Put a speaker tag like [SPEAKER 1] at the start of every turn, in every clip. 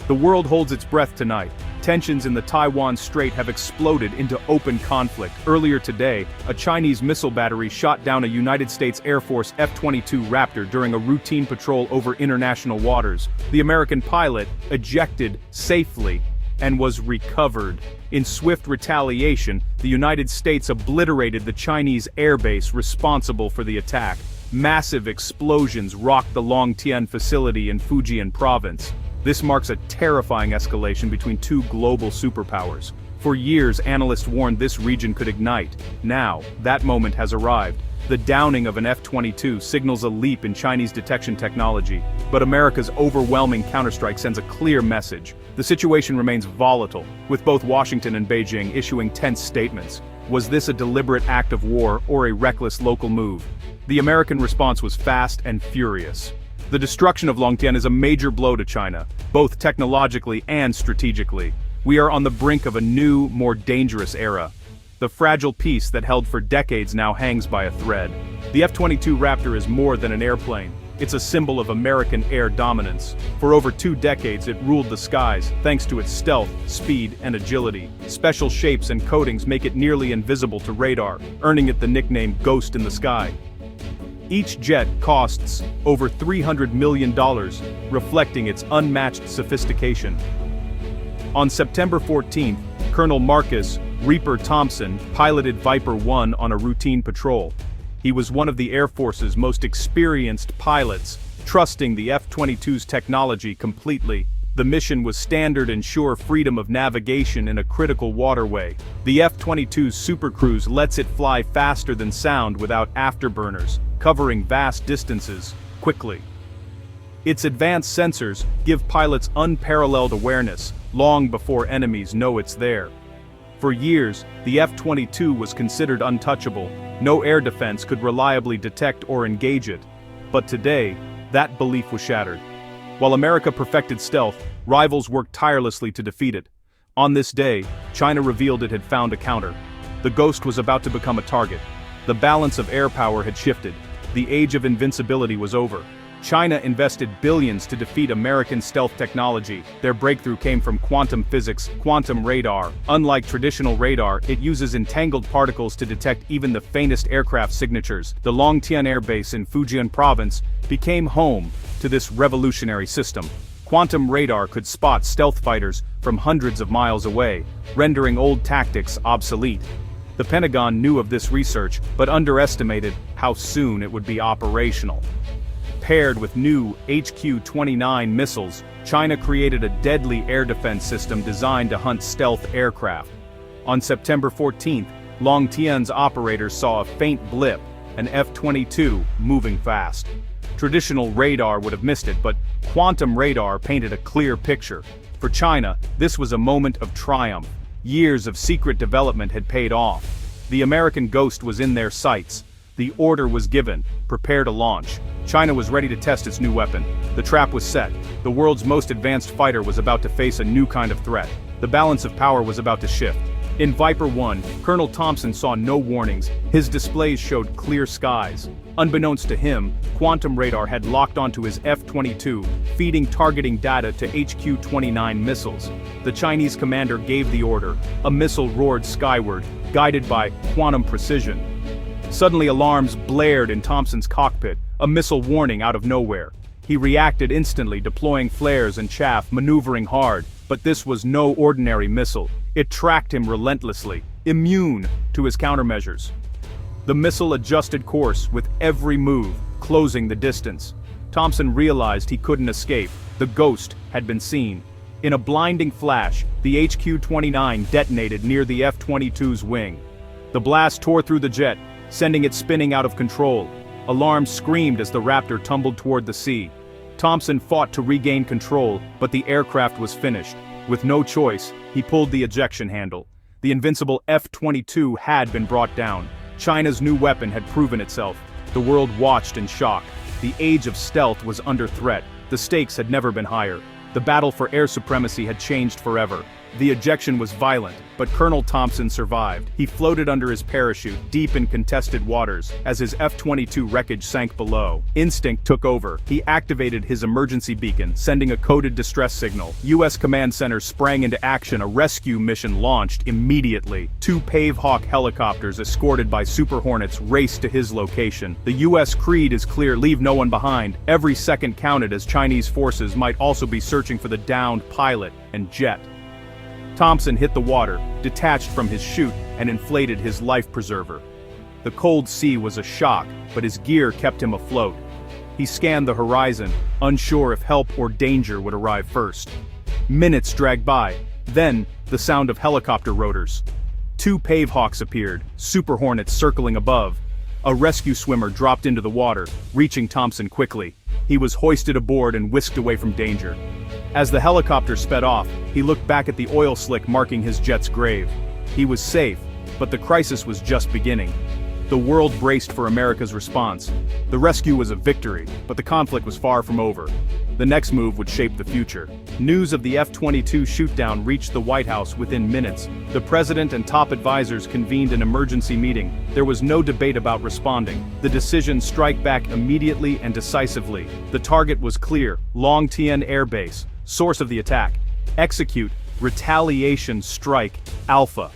[SPEAKER 1] The world holds its breath tonight. Tensions in the Taiwan Strait have exploded into open conflict. Earlier today, a Chinese missile battery shot down a United States Air Force F-22 Raptor during a routine patrol over international waters. The American pilot ejected safely and was recovered. In swift retaliation, the United States obliterated the Chinese airbase responsible for the attack. Massive explosions rocked the Longtian facility in Fujian province. This marks a terrifying escalation between two global superpowers. For years, analysts warned this region could ignite. Now, that moment has arrived. The downing of an F-22 signals a leap in Chinese detection technology, but America's overwhelming counterstrike sends a clear message. The situation remains volatile, with both Washington and Beijing issuing tense statements. Was this a deliberate act of war or a reckless local move? The American response was fast and furious. The destruction of Longtian is a major blow to China, both technologically and strategically. We are on the brink of a new, more dangerous era. The fragile peace that held for decades now hangs by a thread. The F-22 Raptor is more than an airplane. It's a symbol of American air dominance. For over 2 decades it ruled the skies, thanks to its stealth, speed, and agility. Special shapes and coatings make it nearly invisible to radar, earning it the nickname Ghost in the Sky. Each jet costs over $300 million, reflecting its unmatched sophistication. On September 14th, Colonel Marcus "Reaper" Thompson piloted Viper 1 on a routine patrol. He was one of the Air Force's most experienced pilots, trusting the F-22's technology completely. The mission was standard and sure freedom of navigation in a critical waterway. The F-22's Super Cruise lets it fly faster than sound without afterburners, covering vast distances quickly. Its advanced sensors give pilots unparalleled awareness, long before enemies know it's there. For years, the F-22 was considered untouchable. No air defense could reliably detect or engage it. But today, that belief was shattered. While America perfected stealth, rivals worked tirelessly to defeat it. On this day, China revealed it had found a counter. The Ghost was about to become a target. The balance of air power had shifted. The age of invincibility was over. China invested billions to defeat American stealth technology. Their breakthrough came from quantum physics, quantum radar. Unlike traditional radar, it uses entangled particles to detect even the faintest aircraft signatures. The Longtian Air Base in Fujian province became home to this revolutionary system. Quantum radar could spot stealth fighters from hundreds of miles away, rendering old tactics obsolete. The Pentagon knew of this research, but underestimated how soon it would be operational. Paired with new HQ-29 missiles, China created a deadly air defense system designed to hunt stealth aircraft. On September 14th, Longtian's operators saw a faint blip, an F-22 moving fast. Traditional radar would have missed it, but quantum radar painted a clear picture. For China, this was a moment of triumph. Years of secret development had paid off. The American Ghost was in their sights. The order was given, prepare to launch. China was ready to test its new weapon. The trap was set. The world's most advanced fighter was about to face a new kind of threat. The balance of power was about to shift. In Viper 1, Colonel Thompson saw no warnings. His displays showed clear skies. Unbeknownst to him, quantum radar had locked onto his F-22, feeding targeting data to HQ-29 missiles. The Chinese commander gave the order. A missile roared skyward, guided by quantum precision. Suddenly alarms blared in Thompson's cockpit, a missile warning out of nowhere. He reacted instantly, deploying flares and chaff, maneuvering hard. But this was no ordinary missile. It tracked him relentlessly, immune to his countermeasures. The missile adjusted course with every move, closing the distance. Thompson realized he couldn't escape. The Ghost had been seen. In a blinding flash, the HQ-29 detonated near the F-22's wing. The blast tore through the jet, sending it spinning out of control. Alarms screamed as the Raptor tumbled toward the sea. Thompson fought to regain control, but the aircraft was finished. With no choice, he pulled the ejection handle. The invincible F-22 had been brought down. China's new weapon had proven itself. The world watched in shock. The age of stealth was under threat. The stakes had never been higher. The battle for air supremacy had changed forever. The ejection was violent, but Colonel Thompson survived. He floated under his parachute, deep in contested waters, as his F-22 wreckage sank below. Instinct took over. He activated his emergency beacon, sending a coded distress signal. U.S. Command Center sprang into action. A rescue mission launched immediately. 2 Pave Hawk helicopters escorted by Super Hornets raced to his location. The U.S. creed is clear: leave no one behind. Every second counted, as Chinese forces might also be searching for the downed pilot and jet. Thompson hit the water, detached from his chute, and inflated his life preserver. The cold sea was a shock, but his gear kept him afloat. He scanned the horizon, unsure if help or danger would arrive first. Minutes dragged by. Then, the sound of helicopter rotors. 2 Pave Hawks appeared, Super Hornets circling above. A rescue swimmer dropped into the water, reaching Thompson quickly. He was hoisted aboard and whisked away from danger. As the helicopter sped off, he looked back at the oil slick marking his jet's grave. He was safe, but the crisis was just beginning. The world braced for America's response. The rescue was a victory, but the conflict was far from over. The next move would shape the future. News of the F-22 shootdown reached the White House within minutes. The president and top advisors convened an emergency meeting. There was no debate about responding. The decision: strike back immediately and decisively. The target was clear: Long Tien Air Base. Source of the attack: execute retaliation strike Alpha.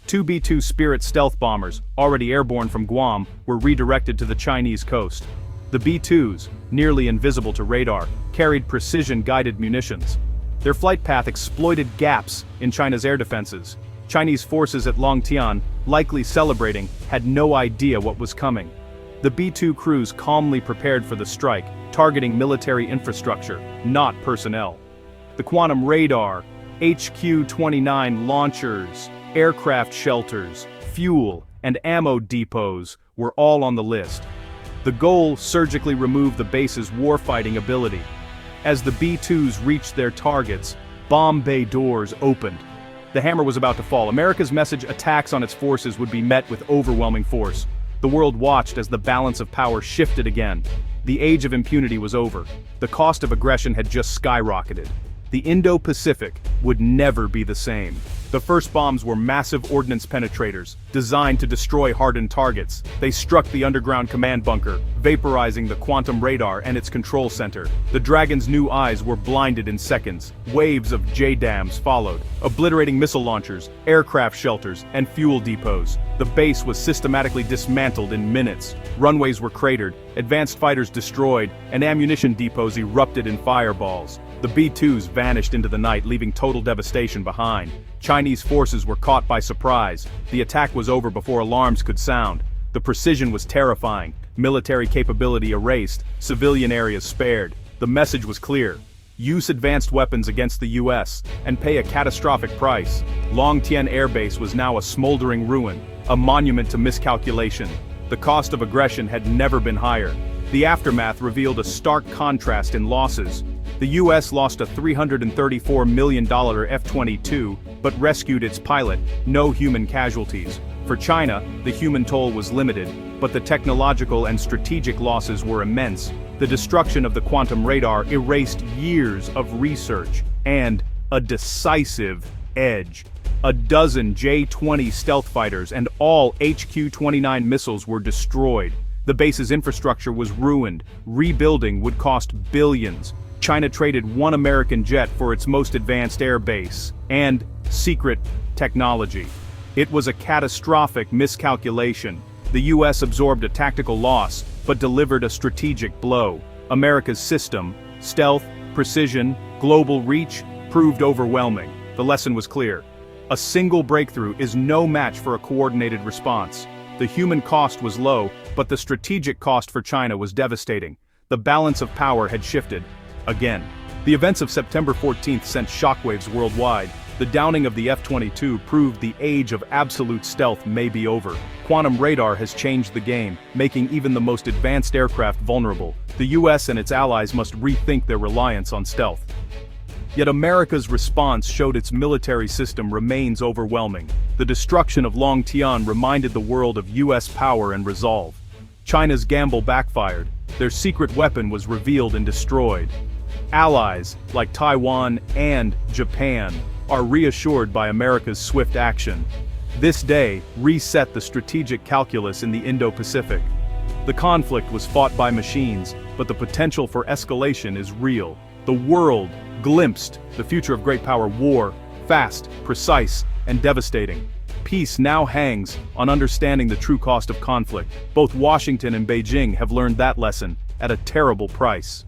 [SPEAKER 1] 2 B-2 Spirit stealth bombers, already airborne from Guam, were redirected to the Chinese coast. The B-2s, nearly invisible to radar, carried precision-guided munitions. Their flight path exploited gaps in China's air defenses. Chinese forces at Long Tien, likely celebrating, had no idea what was coming. The B-2 crews calmly prepared for the strike, targeting military infrastructure, not personnel. The quantum radar, HQ-29 launchers, aircraft shelters, fuel, and ammo depots were all on the list. The goal: surgically remove the base's warfighting ability. As the B-2s reached their targets, bomb bay doors opened. The hammer was about to fall. America's message: attacks on its forces would be met with overwhelming force. The world watched as the balance of power shifted again. The age of impunity was over. The cost of aggression had just skyrocketed. The Indo-Pacific would never be the same. The first bombs were massive ordnance penetrators, designed to destroy hardened targets. They struck the underground command bunker, vaporizing the quantum radar and its control center. The Dragon's new eyes were blinded in seconds. Waves of JDAMs followed, obliterating missile launchers, aircraft shelters, and fuel depots. The base was systematically dismantled in minutes. Runways were cratered, advanced fighters destroyed, and ammunition depots erupted in fireballs. The B-2s vanished into the night, leaving total devastation behind. Chinese forces were caught by surprise. The attack was over before alarms could sound. The precision was terrifying. Military capability erased, civilian areas spared. The message was clear: use advanced weapons against the US, and pay a catastrophic price. Long Tien Air Base was now a smoldering ruin, a monument to miscalculation. The cost of aggression had never been higher. The aftermath revealed a stark contrast in losses. The US lost a $334 million F-22, but rescued its pilot, no human casualties. For China, the human toll was limited, but the technological and strategic losses were immense. The destruction of the quantum radar erased years of research, and a decisive edge. A dozen J-20 stealth fighters and all HQ-29 missiles were destroyed. The base's infrastructure was ruined. Rebuilding would cost billions. China traded one American jet for its most advanced air base and secret technology. It was a catastrophic miscalculation. The US absorbed a tactical loss, but delivered a strategic blow. America's system, stealth, precision, global reach, proved overwhelming. The lesson was clear. A single breakthrough is no match for a coordinated response. The human cost was low, but the strategic cost for China was devastating. The balance of power had shifted. Again. The events of September 14th sent shockwaves worldwide. The downing of the F-22 proved the age of absolute stealth may be over. Quantum radar has changed the game, making even the most advanced aircraft vulnerable. The US and its allies must rethink their reliance on stealth. Yet America's response showed its military system remains overwhelming. The destruction of Long Tien reminded the world of US power and resolve. China's gamble backfired. Their secret weapon was revealed and destroyed. Allies, like Taiwan and Japan, are reassured by America's swift action. This day reset the strategic calculus in the Indo-Pacific. The conflict was fought by machines, but the potential for escalation is real. The world glimpsed the future of great power war, fast, precise, and devastating. Peace now hangs on understanding the true cost of conflict. Both Washington and Beijing have learned that lesson at a terrible price.